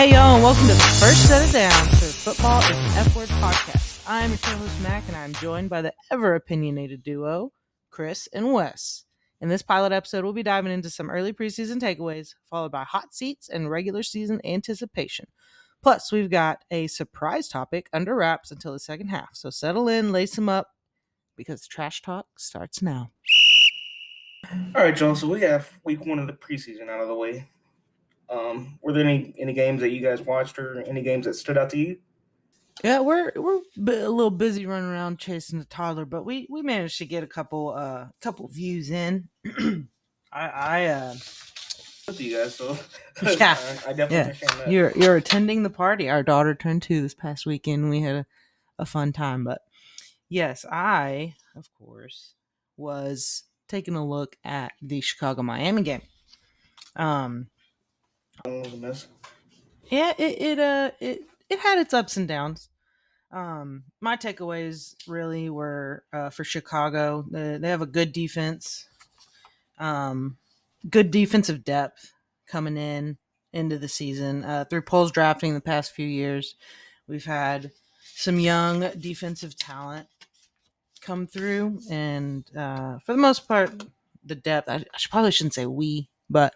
Hey, y'all, and welcome to the first set of downs for Football is an F Word podcast. I'm your co-host, Mac, and I'm joined by the ever-opinionated duo, Chris and Wes. In this pilot episode, we'll be diving into some early preseason takeaways, followed by hot seats and regular season anticipation. Plus, we've got a surprise topic under wraps until the second half, so settle in, lace them up, because trash talk starts now. All right, John. So we have week one of the preseason out of the way. Were there any games that you guys watched or any games that stood out to you? Yeah, we're a little busy running around chasing the toddler, but we managed to get a couple views in. I With you guys, so yeah I definitely yeah understand that. you're attending the party. Our daughter turned 2 this past weekend. We had a fun time, but yes, I of course was taking a look at the Chicago Miami game. Um, One was a miss. yeah, it had its ups and downs. My takeaways really were for Chicago. They have a good defense, um, good defensive depth coming into the season. Through polls drafting the past few years, we've had some young defensive talent come through, and for the most part, the depth. Probably shouldn't say we, but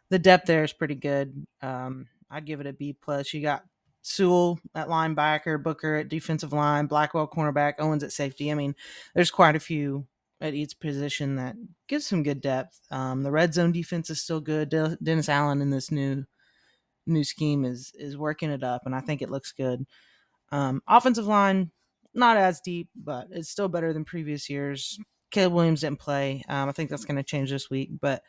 the depth there is pretty good. I'd give it a B plus. You got Sewell at linebacker, Booker at defensive line, Blackwell cornerback, Owens at safety. I mean, there's quite a few at each position that gives some good depth. The red zone defense is still good. Dennis Allen in this new scheme is working it up, and I think it looks good. Offensive line not as deep, but it's still better than previous years. Caleb Williams didn't play. I think that's going to change this week, but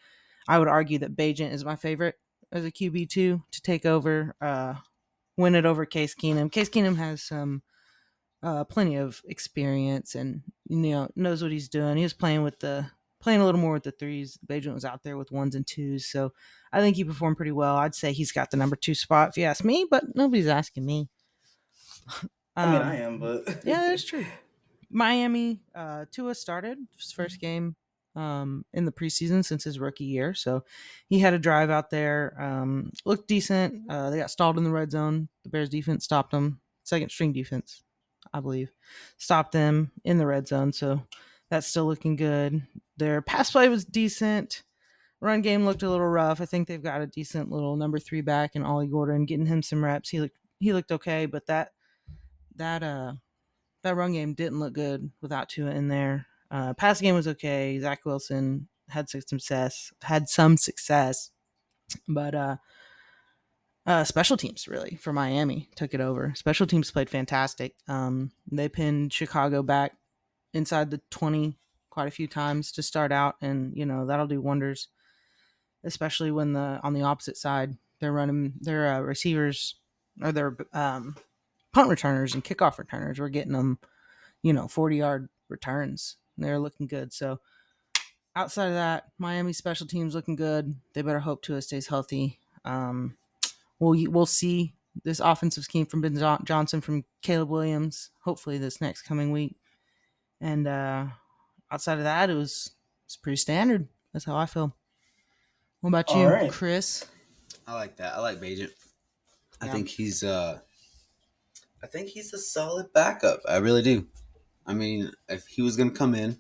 I would argue that Bajent is my favorite as a QB2 to take over, win it over Case Keenum. Case Keenum has some plenty of experience and knows what he's doing. He was playing a little more with the threes. Bajent was out there with ones and twos, so I think he performed pretty well. I'd say he's got the number 2 spot if you ask me, but nobody's asking me. I mean, I Um, am, but yeah, that's true. Miami, Tua started his first game in the preseason since his rookie year. So he had a drive out there, looked decent. They got stalled in the red zone. The Bears defense stopped them. Second string defense, I believe, stopped them in the red zone. So that's still looking good. Their pass play was decent. Run game looked a little rough. I think they've got a decent little number 3 back in Ollie Gordon, getting him some reps. He looked okay, but that that run game didn't look good without Tua in there. Pass game was okay. Zach Wilson had some success, but special teams really for Miami took it over. Special teams played fantastic. They pinned Chicago back inside the 20 quite a few times to start out, and that'll do wonders, especially when on the opposite side they're running their receivers or their punt returners and kickoff returners. We're getting them 40-yard returns. They're looking good. So outside of that, Miami special teams looking good. They better hope Tua stays healthy. We'll see this offensive scheme from Ben Johnson, from Caleb Williams, hopefully this next coming week. And outside of that, it's pretty standard. That's how I feel. What about all you, right. Chris? I like that. I like Bajent. I Yeah. think he's I think he's a solid backup. I really do. I mean, if he was gonna come in,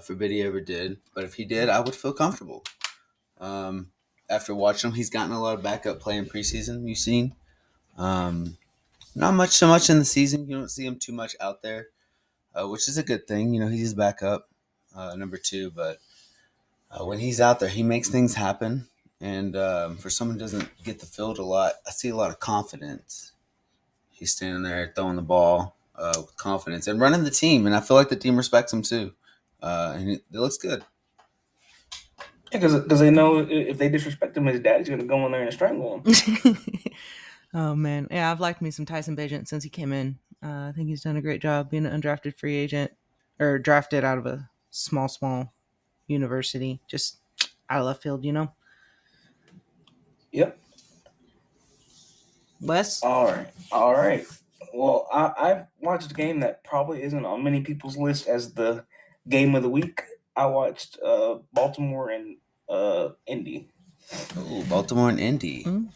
forbid he ever did, but if he did, I would feel comfortable. Um, After watching him, he's gotten a lot of backup play in preseason. You've seen, not much so much in the season. You don't see him too much out there, which is a good thing. He's backup, number 2, but when he's out there, he makes things happen. And for someone who doesn't get the field a lot, I see a lot of confidence. He's standing there throwing the ball with confidence and running the team, and I feel like the team respects him too. And it looks good. Because they know if they disrespect him, his daddy's gonna go in there and strangle him. Oh man, yeah, I've liked me some Tyson Bagent since he came in. I think he's done a great job being an undrafted free agent, or drafted out of a small university, just out of left field. Yep. Wes, All right. Well, I watched a game that probably isn't on many people's list as the game of the week. I watched Baltimore and Indy. Oh, Baltimore and Indy. mm,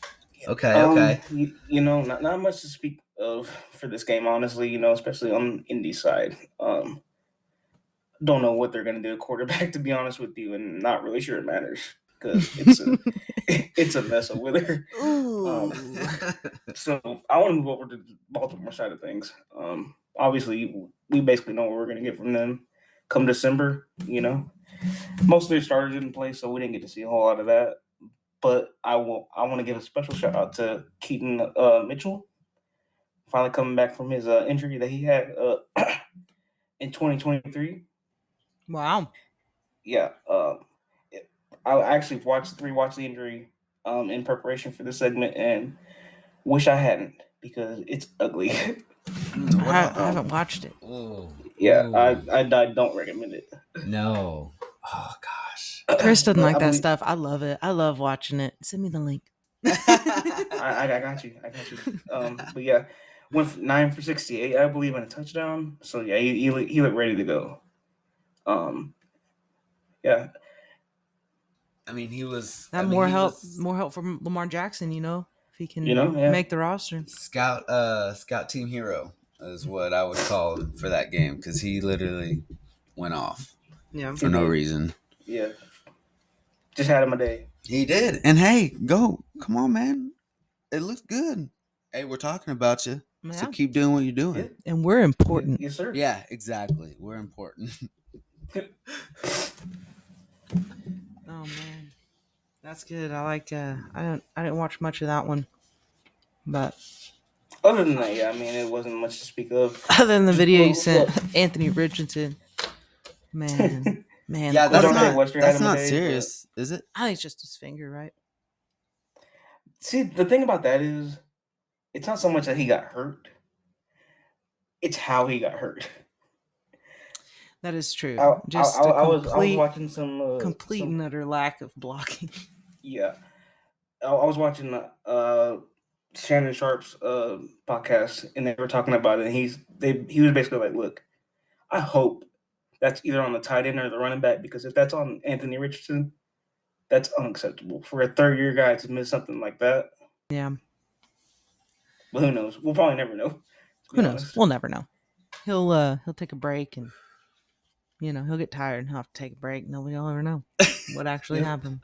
Okay, okay. Not much to speak of for this game, honestly. Especially on Indy side. Don't know what they're gonna do at quarterback, to be honest with you, and not really sure it matters because it's a mess over there. Um, Ooh. so I want to move over to the Baltimore side of things. Obviously, we basically know what we're gonna get from them come December. Most of their starters didn't play, so we didn't get to see a whole lot of that. But I want to give a special shout out to Keaton Mitchell, finally coming back from his injury that he had in 2023. Wow. Yeah, I actually rewatched the injury in preparation for this segment, and wish I hadn't because it's ugly. What I happened? haven't watched it. Oh, Yeah, oh, I don't recommend it. no. Oh, gosh. Chris doesn't But like I that believe stuff. I love it. I love watching it. Send me the link. I got you. I got you. But yeah, went 9 for 68. I believe in a touchdown. So yeah, he looked ready to go. Um, yeah, I mean, he was. That I mean, he was more help from Lamar Jackson. If he can yeah. make the roster. scout team hero is what I would call him for that game because he literally went off Yeah. for He no did. reason. Yeah, just had him a day. He did, and hey, go, come on, man. It looks good. Hey, we're talking about you, so Yeah. keep doing what you're Yeah, doing. And we're important. yes, sir. Yeah, exactly. We're important. Oh man, that's good. I like. I didn't watch much of that one, but Other than that, yeah, I mean, it wasn't much to speak of. other than the Just video you well, sent, Anthony Richardson, man, the Yeah, that's Devontae quarterback. not Webster had that's him a not day, but serious, is it? I think it's just his finger, right? see, the thing about that is, it's not so much that he got hurt; it's how he got hurt. That is true. I Just a I was watching complete and utter lack of blocking. yeah, I was watching Shannon Sharp's podcast, and they were talking about it. And he was basically like, "Look, I hope that's either on the tight end or the running back because if that's on Anthony Richardson, that's unacceptable for a third year guy to miss something like that." Yeah. But who knows? We'll probably never know. To be Who knows? honest. We'll never know. He'll take a break and he'll get tired and he'll have to take a break. Nobody will ever know what actually Yep. happened.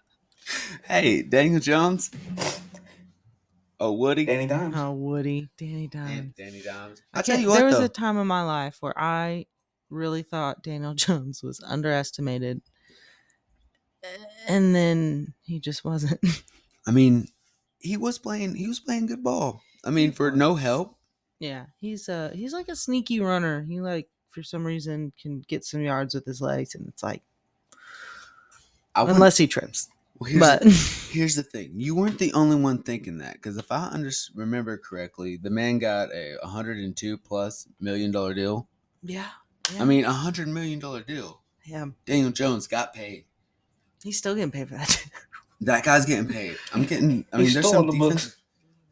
Hey, Daniel Jones. Oh, Woody. Danny Dimes. Oh, Woody, Danny Dimes. Danny Dimes. I I tell can't. you There what, was a though. time in my life where I really thought Daniel Jones was underestimated, and then he just wasn't. I mean, he was playing. He was playing good ball. I He mean, for no was. help. Yeah, he's like a sneaky runner. He like for some reason can get some yards with his legs, and it's like I wouldn't. unless he trips. Well, But here's the thing. You weren't the only one thinking that because if I remember correctly, the man got a 102 plus $1 million deal. yeah, I mean, $100 million deal. yeah, Daniel Jones got paid. he's still getting paid for that. That guy's getting paid. I'm getting. I mean, He's there's still some on the defense. books.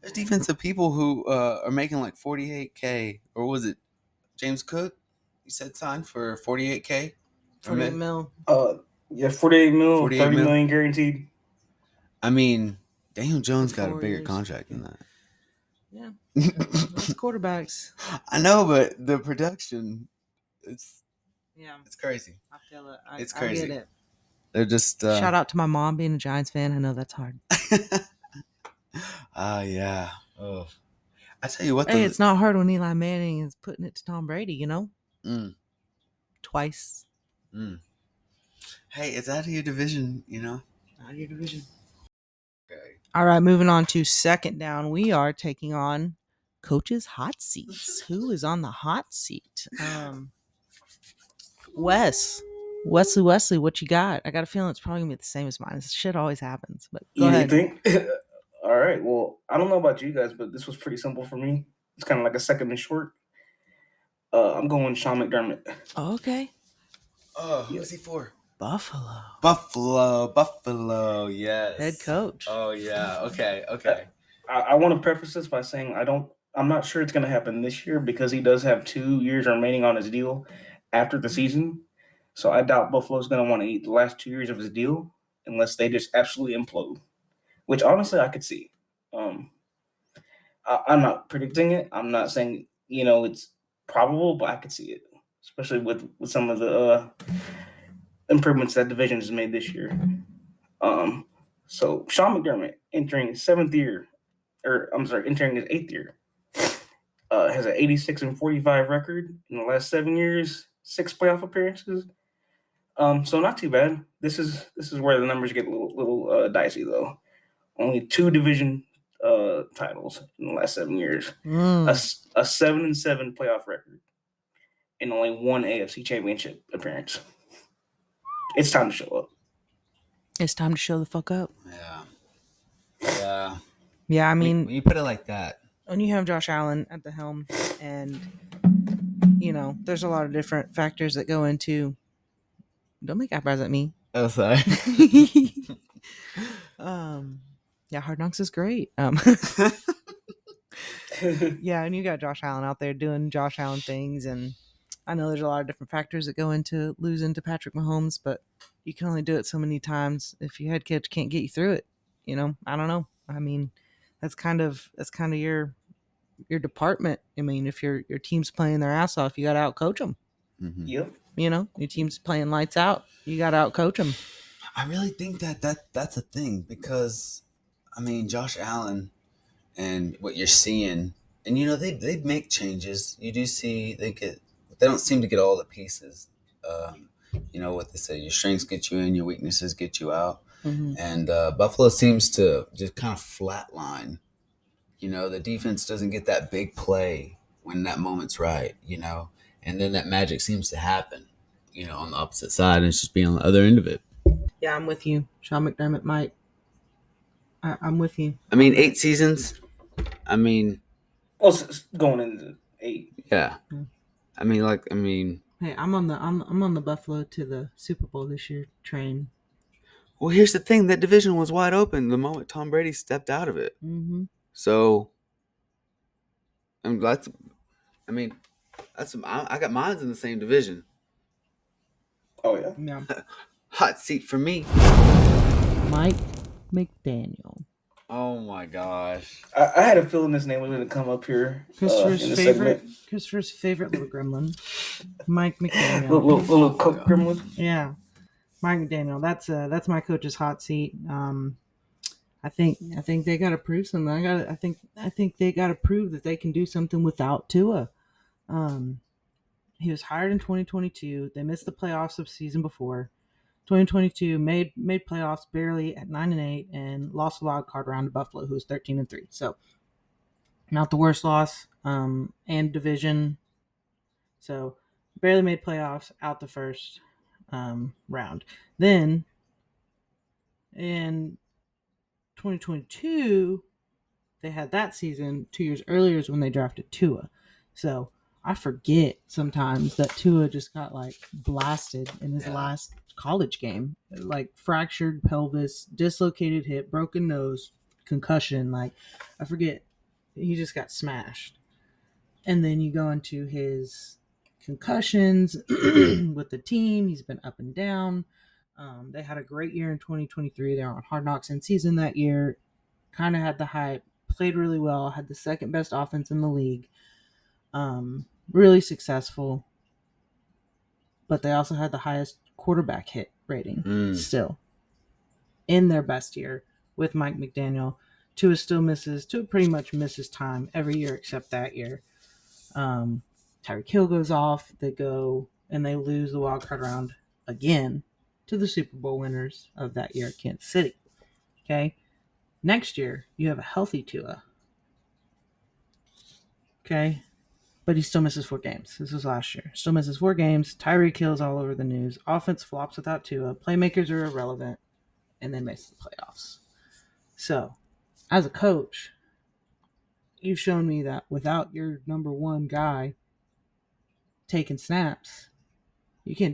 There's defensive people who are making like 48K, or was it James Cook? You said signed for 48K or 48 mil. Yeah, 48 mil, 48 30 mil. million guaranteed. I mean, Daniel Jones For got a 4 bigger years. contract than Yeah, that. that's quarterbacks. I know, but the production, it's Yeah, it's crazy. I feel it. It's I get crazy. it. They're just Shout out to my mom being a Giants fan. I know that's hard. yeah. Oh, I tell you what, Hey, it's not hard when Eli Manning is putting it to Tom Brady. Mm, Twice. mm. Hey, it's out of your division, Out of your division. Okay. All right, moving on to second down. We are taking on Coach's hot seats. Who is on the hot seat? Wesley, what you got? I got a feeling it's probably gonna be the same as mine. This shit always happens, but go You ahead. think? All right. Well, I don't know about you guys, but this was pretty simple for me. It's kind of like a second and short. I'm going Sean McDermott. Okay. Oh, Yeah. who's he for? Buffalo. Buffalo. Yes. Head coach. Oh yeah. Okay. I want to preface this by saying I'm not sure it's going to happen this year because he does have 2 years remaining on his deal after the season. So I doubt Buffalo's going to want to eat the last 2 years of his deal unless they just absolutely implode, which honestly I could see. I'm not predicting it. I'm not saying it's probable, but I could see it, especially with some of the improvements that division has made this year. Um, so Sean McDermott entering his seventh year, or I'm sorry, entering his eighth year, has an 86-45 record in the last 7 years, six playoff appearances. So not too bad. This is where the numbers get a little dicey though. Only two division titles in the last 7 years, Mm. a 7-7 playoff record, and only one AFC Championship appearance. It's time to show up. It's time to show the fuck up. Yeah, yeah. Yeah, I mean, When you put it like that, when you have Josh Allen at the helm, and there's a lot of different factors that go into. Don't make eyebrows at me. oh sorry. um, yeah, Hard Knocks is great. Yeah, and you got Josh Allen out there doing Josh Allen things, and I know there's a lot of different factors that go into losing to Patrick Mahomes, but you can only do it so many times. If your head coach can't get you through it, I don't know. I mean, that's kind of your department. I mean, if your team's playing their ass off, you got to outcoach them. Mhm. Yep. Your team's playing lights out, you got to outcoach them. I really think that's a thing because, I mean, Josh Allen and what you're seeing, and they make changes. You do see they don't seem to get all the pieces. What they say: your strengths get you in, your weaknesses get you out. Mm-hmm. And Buffalo seems to just kind of flatline. The defense doesn't get that big play when that moment's right. And then that magic seems to happen. On the opposite side, and it's just being on the other end of it. Yeah, I'm with you. Sean McDermott might. I'm with you. I On mean, that. 8 seasons. I mean, Well, going into eight. yeah. Yeah. I mean, Hey, I'm on the Buffalo to the Super Bowl this year train. well, here's the thing: that division was wide open the moment Tom Brady stepped out of it. Mm-hmm. So, and that's, I mean, I got mines in the same division. Oh yeah. Yeah. Hot seat for me. Mike McDaniel. Oh my gosh. I had a feeling this name was going to come up here Christopher's in the favorite segment. Christopher's favorite little gremlin. Mike McDaniel. Little Oh my Coke God. gremlin. Yeah. Mike McDaniel. That's my coach's hot seat. I think they got to prove something. I think they got to prove that they can do something without Tua. Um, he was hired in 2022. They missed the playoffs of season before. 2022 made playoffs barely at 9-8 and lost a wild card round to Buffalo, who was 13-3. So not the worst loss. And division. So barely made playoffs out the first round. Then in 2022, they had that season 2 years earlier is when they drafted Tua. So I forget sometimes that Tua just got like blasted in his Yeah. last college game, like fractured pelvis, dislocated hip, broken nose, concussion. Like I forget, he just got smashed. And then you go into his concussions with the team. He's been up and down. They had a great year in 2023. They were on Hard Knocks in season that year. Kind of had the hype. Played really well. Had the second best offense in the league. Really successful. But they also had the highest quarterback hit rating still in their best year with Mike McDaniel. Tua pretty much misses time every year except that year. Tyreek Hill goes off. They go and they lose the wild card round again to the Super Bowl winners of that year at Kansas City. Okay. Next year, you have a healthy Tua. Okay. But he still misses 4 games. This was last year. Still misses 4 games. Tyreek Hill's all over the news. Offense flops without Tua. Playmakers are irrelevant. And they miss the playoffs. So, as a coach, you've shown me that without your number one guy taking snaps, you're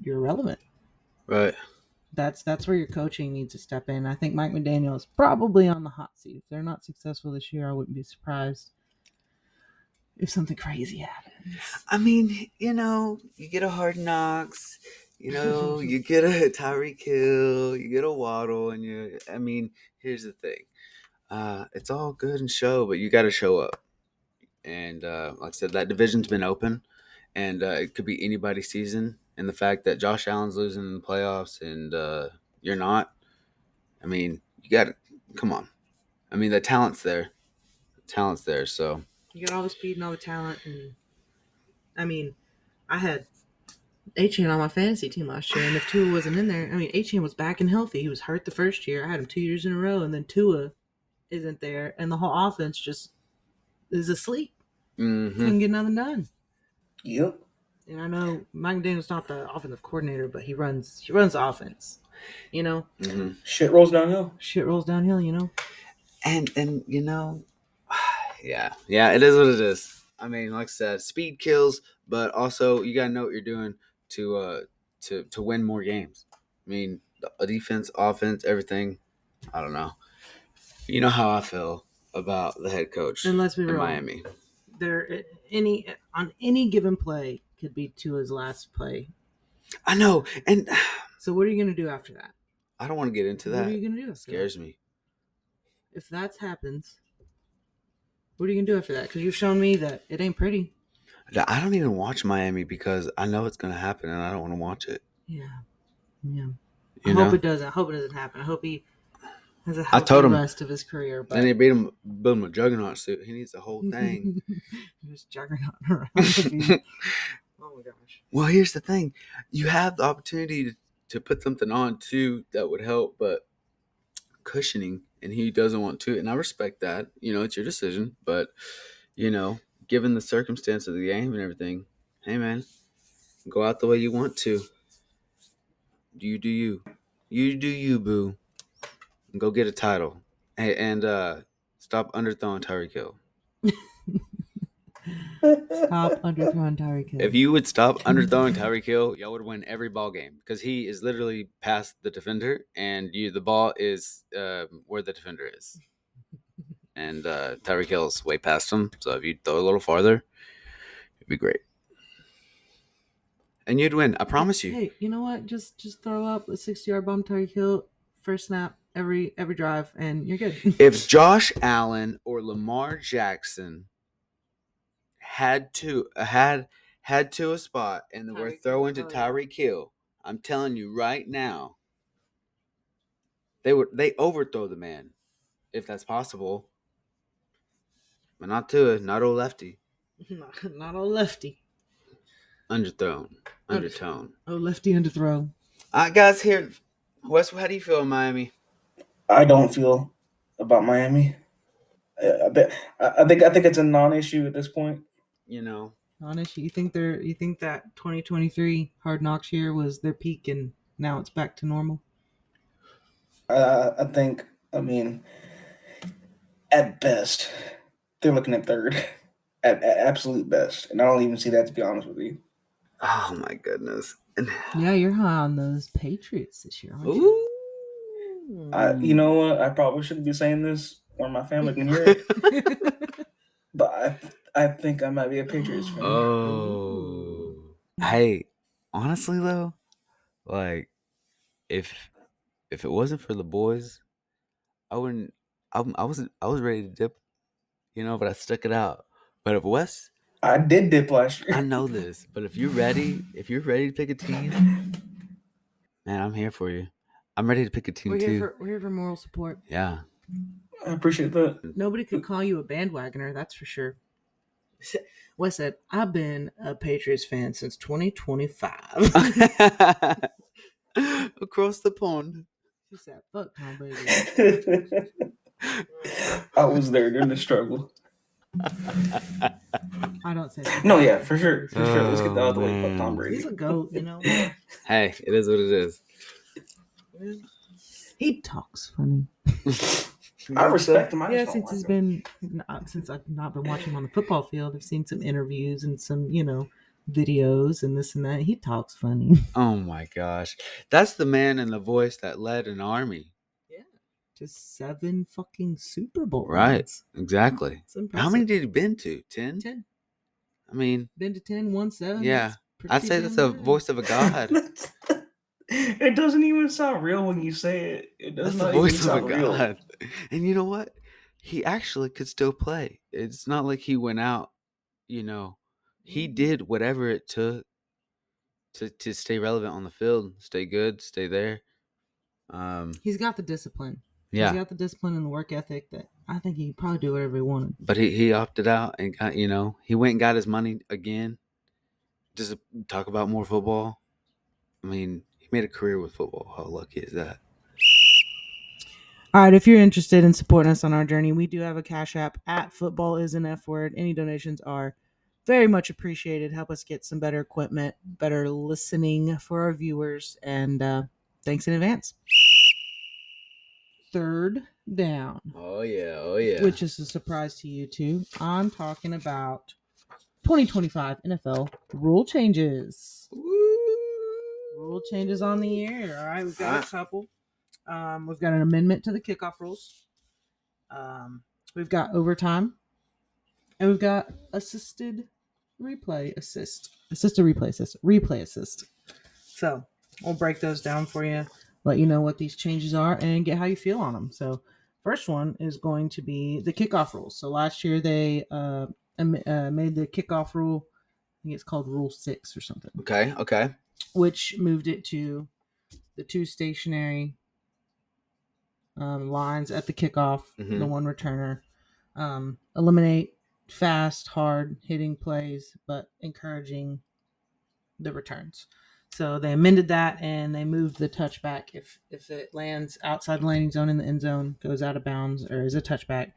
irrelevant. Right. That's where your coaching needs to step in. I think Mike McDaniel is probably on the hot seat. If they're not successful this year, I wouldn't be surprised if something crazy happens. I mean, you get a Hard Knocks, you get a Tyreek Hill, you get a Waddle, I mean, here's the thing. It's all good and show, but you got to show up. And like I said, that division's been open, and it could be anybody's season. And the fact that Josh Allen's losing in the playoffs and you're not, I mean, you got to come on. I mean, the talent's there. The talent's there. So You got all the speed and all the talent, and I mean, I had Achan on my fantasy team last year, and if Tua wasn't in there, I mean, Achan was back and healthy. He was hurt the first year. I had him 2 years in a row, and then Tua isn't there, and the whole offense just is asleep. Couldn't get nothing done. Yep. And I know Mike McDaniel's not the offensive coordinator, but he runs the offense. You know, Shit rolls downhill. shit rolls downhill. You know, and you know, yeah, it is what it is. I mean, like I said, speed kills, but also you gotta know what you're doing to win more games. I mean, the defense, offense, everything. I don't know. You know how I feel about the head coach and let's be in real, Miami. there on any given play could be Tua's last play. I know, and So what are you gonna do after that? I don't want to get into that. What are you gonna do? It scares me. If that happens, what are you gonna do after that? Because you've shown me that it ain't pretty. I don't even watch Miami because I know it's going to happen and I don't want to watch it. Yeah, yeah. I You hope know? it doesn't. I hope it doesn't happen. I hope he has a I healthy told him- rest of his career. But And they build him a juggernaut suit. He needs the whole thing. just juggernaut around the field. Oh my gosh. Well, here's the thing. You have the opportunity to put something on too that would help, but cushioning, and he doesn't want to. And I respect that. You know, it's your decision. But, you know, given the circumstance of the game and everything, hey, man, go out the way you want to. You do you. You do you, boo. And go get a title. Hey, and stop underthrowing Tyreek Hill. Stop underthrowing Tyreek Hill. If you would stop underthrowing Tyreek Hill, y'all would win every ball game because he is literally past the defender, and the ball is where the defender is, and Tyreek Hill's way past him. So if you throw a little farther, it'd be great, and you'd win. I promise you. Hey, you know what? Just throw up a 60-yard bomb Tyreek Hill first snap every drive, and you're good. If Josh Allen or Lamar Jackson had to a spot and they were Tyreek throwing to Hill, yeah. Tyreek Hill, I'm telling you right now, they overthrow the man if that's possible. But not to it, not old lefty. Not all lefty. Underthrown. Undertone. Oh, lefty underthrow. Guys, here, Wes, how do you feel in Miami? I don't feel about Miami. I think it's a non-issue at this point. You know, Honestly, you think that 2023 Hard Knocks year was their peak, and now it's back to normal? I think. I mean, at best, they're looking at third. At absolute best, and I don't even see that, to be honest with you. oh my goodness. Yeah, you're high on those Patriots this year, aren't you? Ooh. You know what? I probably shouldn't be saying this, or my family can hear it. But I think I might be a Patriots fan. Oh. Hey, honestly though, like if it wasn't for the boys, I wouldn't. I was ready to dip, you know, but I stuck it out. But if Wes, I did dip last year. I know this, but if you're ready to pick a team, man, I'm here for you. I'm ready to pick a team too. We're here for moral support. Yeah. I appreciate that. Nobody could call you a bandwagoner, that's for sure. Wes said, I've been a Patriots fan since 2025. Across the pond. She said, fuck Tom Brady. I was there during the struggle. I don't say that. No, yeah, for sure. For sure. Let's get that out of the way. Fuck man. Tom Brady. He's a GOAT, you know. Hey, it is what it is. He talks funny. I respect him. I Yeah, just since don't he's like him. been since I've not been watching him on the football field, I've seen some interviews and some, videos and this and that. He talks funny. Oh my gosh. That's the man and the voice that led an army. Yeah. Just 7 fucking Super Bowl Right. wins. Exactly. It's impressive. How many did he been to? 10? 10. I mean, Been to 10, won 7. yeah. Pretty I'd say that's a damn good. voice of a god. It doesn't even sound real when you say it. It does That's the not even voice of a sound real. god. And you know what? he actually could still play. It's not like he went out, you know. He did whatever it took to stay relevant on the field, stay good, stay there. He's got the discipline. He's Yeah, got the discipline and the work ethic that I think he could probably do whatever he wanted. but he opted out and got, he went and got his money again. Just to talk about more football. I mean, he made a career with football. How lucky is that? All right, if you're interested in supporting us on our journey, we do have a Cash App at Football is an F Word. Any donations are very much appreciated. Help us get some better equipment, better listening for our viewers, and thanks in advance. Third down, Oh yeah, oh yeah. which is a surprise to you too. I'm talking about 2025 NFL rule changes. Rule changes on the air. All right, we've got a couple. We've got an amendment to the kickoff rules. We've got overtime, and we've got assisted replay assist. So we'll break those down for you, let you know what these changes are, and get how you feel on them. So first one is going to be the kickoff rules. So last year they made the kickoff rule. I think it's called Rule 6 or something. Okay. Which moved it to the two stationary lines at the kickoff, the one returner. Eliminate fast, hard hitting plays, but encouraging the returns. So they amended that and they moved the touchback. If it lands outside the landing zone in the end zone, goes out of bounds, or is a touchback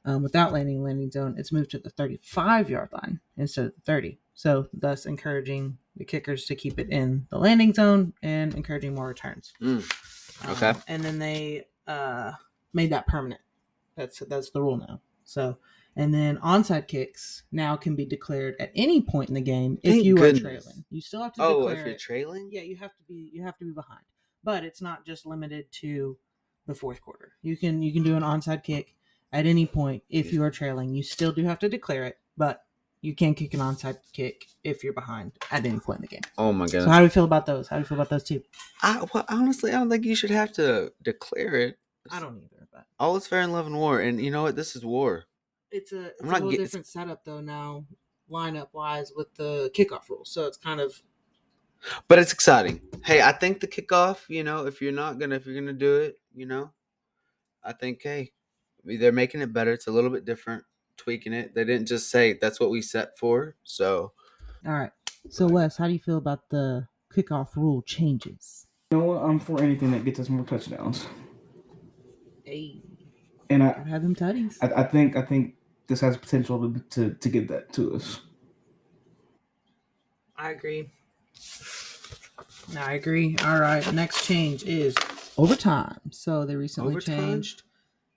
without landing zone, it's moved to the 35-yard line instead of the 30. So thus encouraging the kickers to keep it in the landing zone and encouraging more returns. Okay. And then they made that permanent. That's the rule now. So, and then onside kicks now can be declared at any point in the game if Thank you goodness. are trailing. You still have to declare if you're trailing? Yeah, you have to be behind. But it's not just limited to the fourth quarter. You can do an onside kick at any point if you are trailing. You still do have to declare it, but you can kick an onside kick if you're behind at any point in the game. Oh my goodness. So how do you feel about those? How do you feel about those two? Honestly, I don't think you should have to declare it. I don't either, but all is fair in love and war, and you know what? This is war. It's a whole different setup though now, lineup wise with the kickoff rule. So it's kind of, but it's exciting. Hey, I think the kickoff. If you're gonna do it, I think they're making it better. It's a little bit different, tweaking it. They didn't just say that's what we set for. So, all right. So Wes, how do you feel about the kickoff rule changes? You know what? I'm for anything that gets us more touchdowns. Hey, and gotta have them tutties. I think this has potential to get that to us. I agree. All right. Next change is overtime. So they recently changed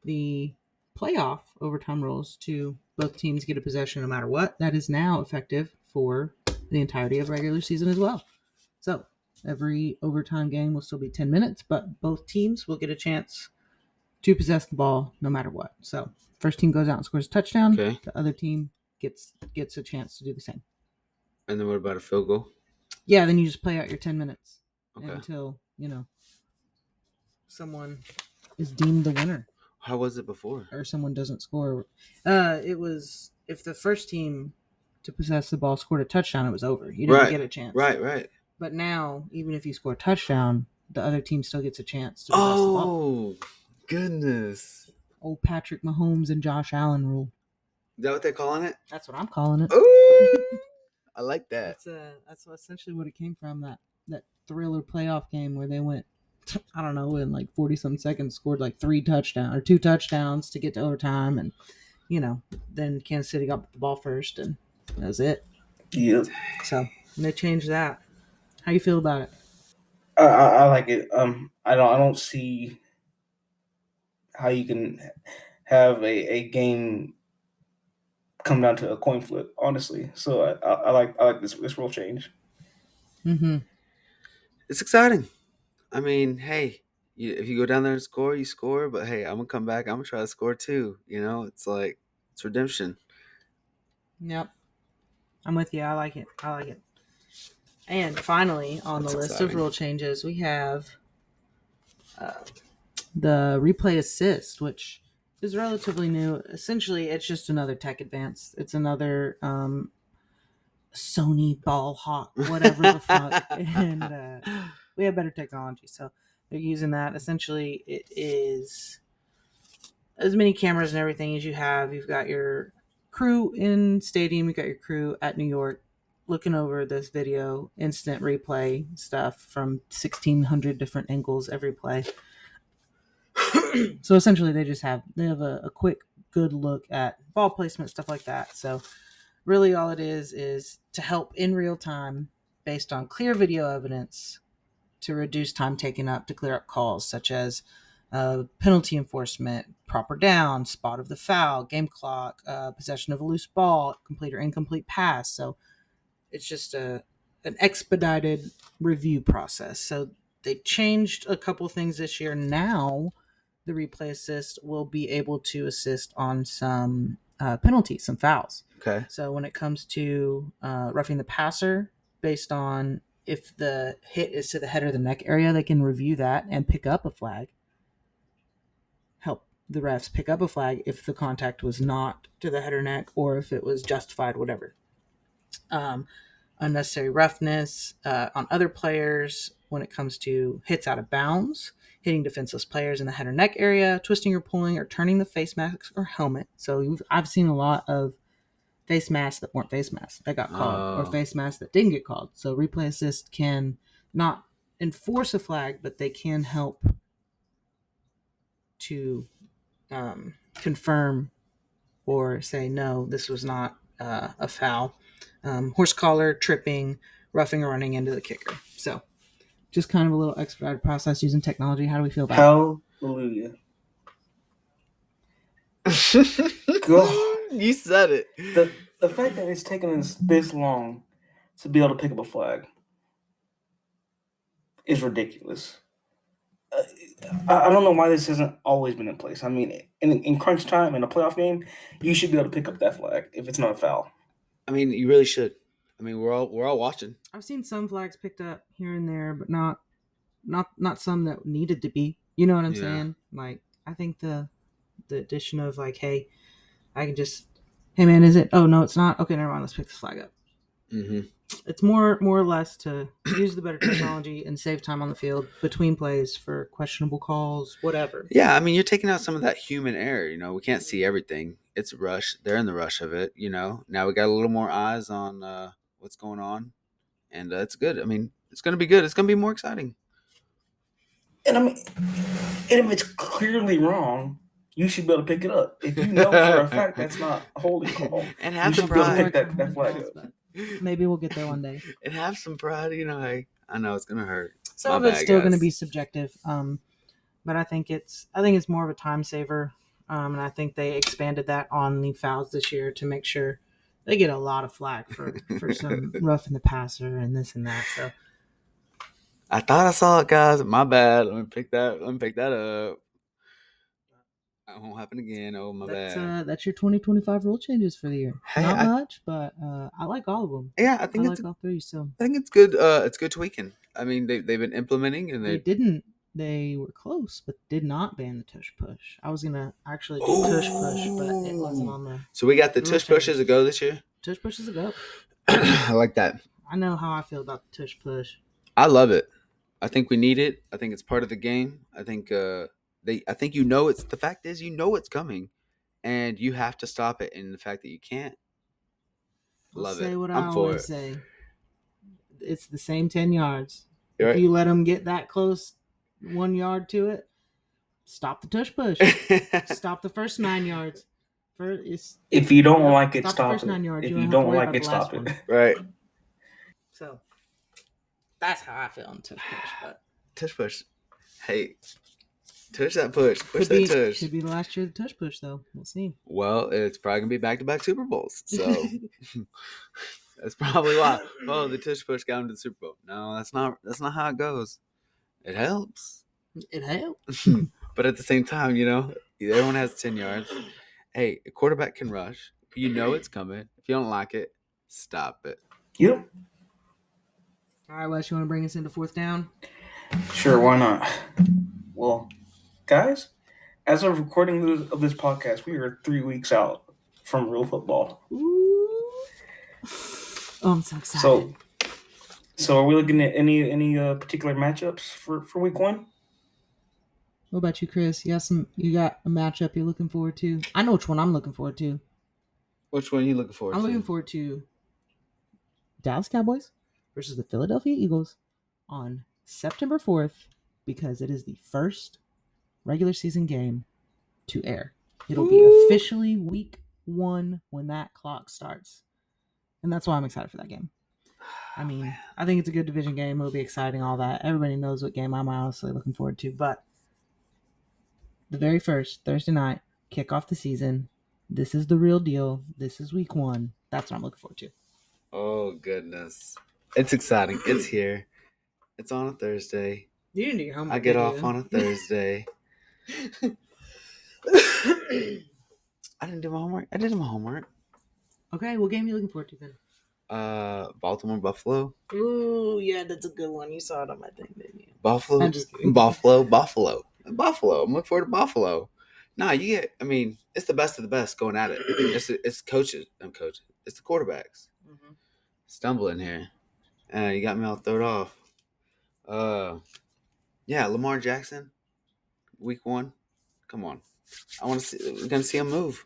the playoff overtime rules to both teams get a possession no matter what. That is now effective for the entirety of regular season as well. So every overtime game will still be 10 minutes, but both teams will get a chance to possess the ball no matter what. So first team goes out and scores a touchdown. Okay. The other team gets a chance to do the same. And then what about a field goal? Yeah, then you just play out your 10 minutes until, someone is deemed the winner. How was it before? Or someone doesn't score. It was if the first team to possess the ball scored a touchdown, it was over. You didn't get a chance. Right. But now, even if you score a touchdown, the other team still gets a chance to possess the ball. Oh, goodness. Old Patrick Mahomes and Josh Allen rule. Is that what they're calling it? That's what I'm calling it. Ooh, I like that. That's essentially what it came from, that thriller playoff game where they went, I don't know, in like 40-some seconds, scored like 2 touchdowns to get to overtime. And, then Kansas City got the ball first, and that was it. Yep. So they changed that. How you feel about it? I like it. I don't see how you can have a game come down to a coin flip, honestly. So I like this rule change. Mm-hmm. It's exciting. I mean, hey, if you go down there and score, you score. But hey, I'm gonna come back. I'm gonna try to score too. It's like it's redemption. Yep, I'm with you. I like it. And finally, on the list of rule changes, we have the replay assist, which is relatively new. Essentially, it's just another tech advance. It's another Sony ball hawk, whatever the fuck, and we have better technology, so they're using that. Essentially, it is as many cameras and everything as you have. You've got your crew in stadium, you got your crew at New York looking over this video, instant replay stuff from 1,600 different angles every play. So essentially, they have a quick, good look at ball placement, stuff like that. So really, all it is to help in real time, based on clear video evidence, to reduce time taken up to clear up calls such as penalty enforcement, proper down, spot of the foul, game clock, possession of a loose ball, complete or incomplete pass. So it's just an expedited review process. So they changed a couple things this year. Now the replay assist will be able to assist on some penalties, some fouls. Okay. So when it comes to roughing the passer, based on if the hit is to the head or the neck area, they can review that and pick up a flag. Help the refs pick up a flag if the contact was not to the head or neck, or if it was justified, whatever. Unnecessary roughness on other players when it comes to hits out of bounds, hitting defenseless players in the head or neck area, twisting or pulling or turning the face mask or helmet. So I've seen a lot of face masks that weren't face masks that got called, or face masks that didn't get called. So replay assist can not enforce a flag, but they can help to confirm or say, no, this was not a foul. Horse collar, tripping, roughing or running into the kicker. So just kind of a little expedited process using technology. How do we feel about it? Hallelujah. God. You said it. The fact that it's taken us this long to be able to pick up a flag is ridiculous. I don't know why this hasn't always been in place. I mean, in crunch time in a playoff game, you should be able to pick up that flag if it's not a foul. I mean, you really should. I mean, we're all watching. I've seen some flags picked up here and there, but not some that needed to be. You know what I'm saying? Like, I think the addition of like, hey, I can just, hey man, is it? Oh no, it's not. Okay, never mind. Let's pick this flag up. Mm-hmm. It's more or less to use the better technology and save time on the field between plays for questionable calls, whatever. Yeah, I mean, you're taking out some of that human error. We can't see everything. It's a rush. They're in the rush of it. Now we got a little more eyes on what's going on, and it's good. I mean, it's going to be good. It's going to be more exciting. And I mean, and if it's clearly wrong, you should be able to pick it up. If you know for a fact that's not a holding call, And you have some should be able to pride. pick that flag up. Maybe we'll get there one day. And have some pride. I know it's going to hurt. Some of it's still going to be subjective, but I think it's more of a time saver, and I think they expanded that on the fouls this year to make sure they get a lot of flack for some roughing the passer and this and that. So I thought I saw it, guys. My bad. Let me pick that up. That won't happen again. Oh, my bad. That's your 2025 rule changes for the year. Hey, Not much, but I like all of them. Yeah, I I think like all three. So I think it's good. It's good tweaking. I mean, they've been implementing, and they didn't. They were close, but did not ban the tush push. I was gonna actually do tush push, but it wasn't on the. So we got the tush push as a go this year. Tush push is a go. I like that. I know how I feel about the tush push. I love it. I think we need it. I think it's part of the game. I think I think it's the fact is it's coming, and you have to stop it. And the fact that you can't, love it. Say what I'm I for always it. say. It's the same 10 yards. You're If right. you let them get that close, 1 yard to it, stop the tush push. Stop the first 9 yards. If you don't like it, stop the first stop 9 it. yards. If You you don't have to don't worry like about it, the last stop it. one. Right. So that's how I feel on tush push. But Tush push. Hey, tush that push. Push that tush. Should be the last year of the tush push, though. We'll see. Well, it's probably gonna be back-to-back Super Bowls, so that's probably why. Oh, the tush push got him to the Super Bowl. No, that's not how it goes. It helps. It helps. But at the same time, everyone has 10 yards. Hey, a quarterback can rush. You know it's coming. If you don't like it, stop it. Yep. All right, Wes, you want to bring us into fourth down? Sure, why not? Well, guys, As of recording of this podcast, we are 3 weeks out from real football. Ooh. Oh, I'm so excited. So are we looking at any particular matchups for week one? What about you, Chris? You got a matchup you're looking forward to? I know which one I'm looking forward to. Which one are you looking forward I'm to? looking forward to Dallas Cowboys versus the Philadelphia Eagles on September 4th because it is the first regular season game to air. It'll be officially week 1 when that clock starts. And that's why I'm excited for that game. I mean, I think it's a good division game. It'll be exciting, all that. Everybody knows what game I'm honestly looking forward to. But the very first Thursday night, kick off the season. This is the real deal. This is week 1. That's what I'm looking forward to. Oh, goodness. It's exciting. It's here. It's on a Thursday. You didn't do your homework. I get off on a Thursday. I didn't do my homework. I did my homework. Okay, what game are you looking forward to then? Baltimore Buffalo. Ooh, yeah, that's a good one. You saw it on my thing, didn't you? Buffalo. I'm just kidding. Buffalo. I'm looking forward to Buffalo. Nah, it's the best of the best going at it. It's coaches. It's the quarterbacks. Mm-hmm. Stumbling here. You got me all thrown off. Yeah, Lamar Jackson, week 1. Come on. We're gonna see him move.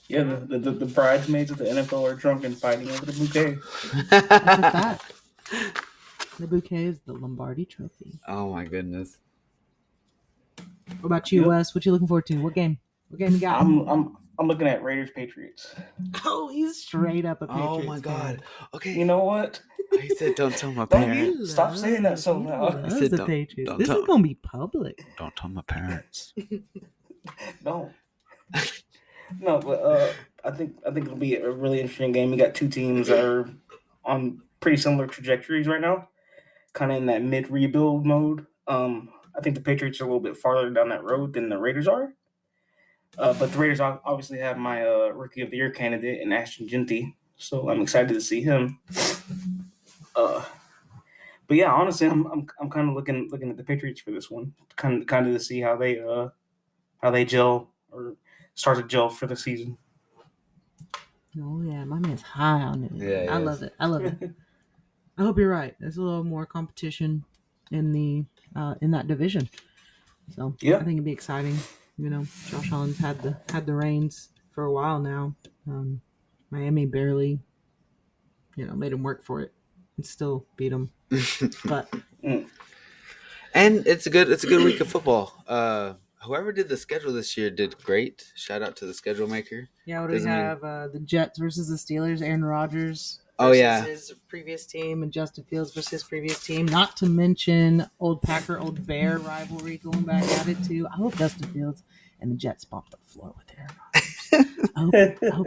Yeah, the bridesmaids of the NFL are drunk and fighting over the bouquet. That's a fact. The bouquet is the Lombardi Trophy. Oh my goodness. What about you, Wes? What you looking forward to? What game? What game you got? I'm looking at Raiders Patriots. Oh, he's straight up a Patriots Oh my God. fan. Okay. You know what? He said, "Don't tell my parents." Stop saying that so loud. Loves I said, the "Don't- Patriots. don't This tell- is gonna be public. Don't tell my parents. No. No, but I think it'll be a really interesting game. You got two teams that are on pretty similar trajectories right now, kind of in that mid rebuild mode. I think the Patriots are a little bit farther down that road than the Raiders are. But the Raiders obviously have my Rookie of the Year candidate in Ashton Genty, so I'm excited to see him. But yeah, honestly, I'm kind of looking at the Patriots for this one, kind of to see how they gel or start to gel for the season. Oh yeah, my man's high on it. Yeah, I love it. I love it. I hope you're right. There's a little more competition in in that division, so Yeah. I think it'd be exciting. You know, Josh Allen's had the reins for a while now. Miami barely, made him work for it and still beat him. But And it's a good week of football. Whoever did the schedule this year did great. Shout out to the schedule maker. yeah, what do we have? The Jets versus the Steelers. Aaron Rodgers Oh, versus yeah. his previous team, and Justin Fields versus his previous team. Not to mention old Packer, old Bear rivalry going back at it too. I hope Justin Fields and the Jets bump the floor with Aaron Rodgers. I hope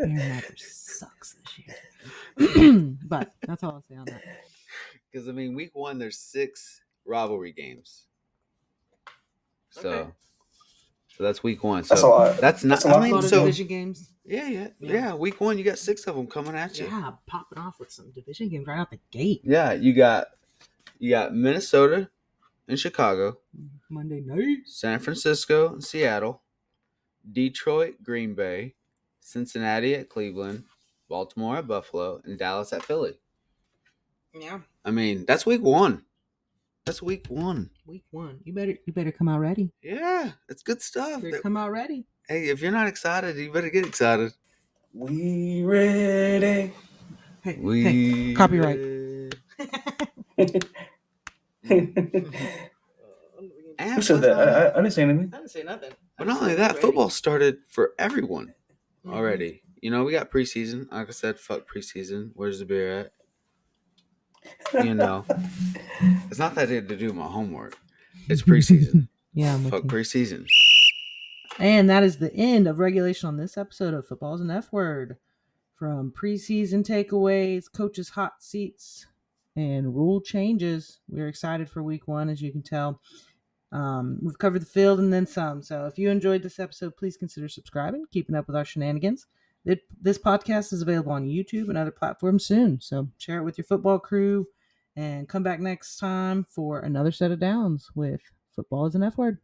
Aaron Rodgers sucks this year. But that's all I'll say on that. Because week 1 there's 6 rivalry games. So, Okay. so that's week 1. So That's a lot. That's not. That's a lot. A lot of so division games. yeah. Week 1 you got 6 of them coming at you. Yeah, popping off with some division games right out the gate. Yeah, you got Minnesota and Chicago, Monday night. San Francisco and Seattle, Detroit, Green Bay, Cincinnati at Cleveland, Baltimore at Buffalo, and Dallas at Philly. Yeah. That's week 1. That's week 1. Week 1. You better come out ready. Yeah, it's good stuff. You better come out ready. Hey, if you're not excited, you better get excited. We ready. Hey, copyright. And Who said that? I didn't say anything. I didn't say nothing. But not only that, football started for everyone already. Mm-hmm. We got preseason. Like I said, fuck preseason. Where's the beer at? It's not that I had to do my homework. It's preseason. Yeah, I'm with Fuck you. preseason. And that is the end of regulation on this episode of Football's an F Word. From preseason takeaways, coaches' hot seats, and rule changes, we're excited for week 1, as you can tell. We've covered the field and then some. So if you enjoyed this episode, please consider subscribing, keeping up with our shenanigans. This podcast is available on YouTube and other platforms soon. So share it with your football crew and come back next time for another set of downs with Football is an F Word.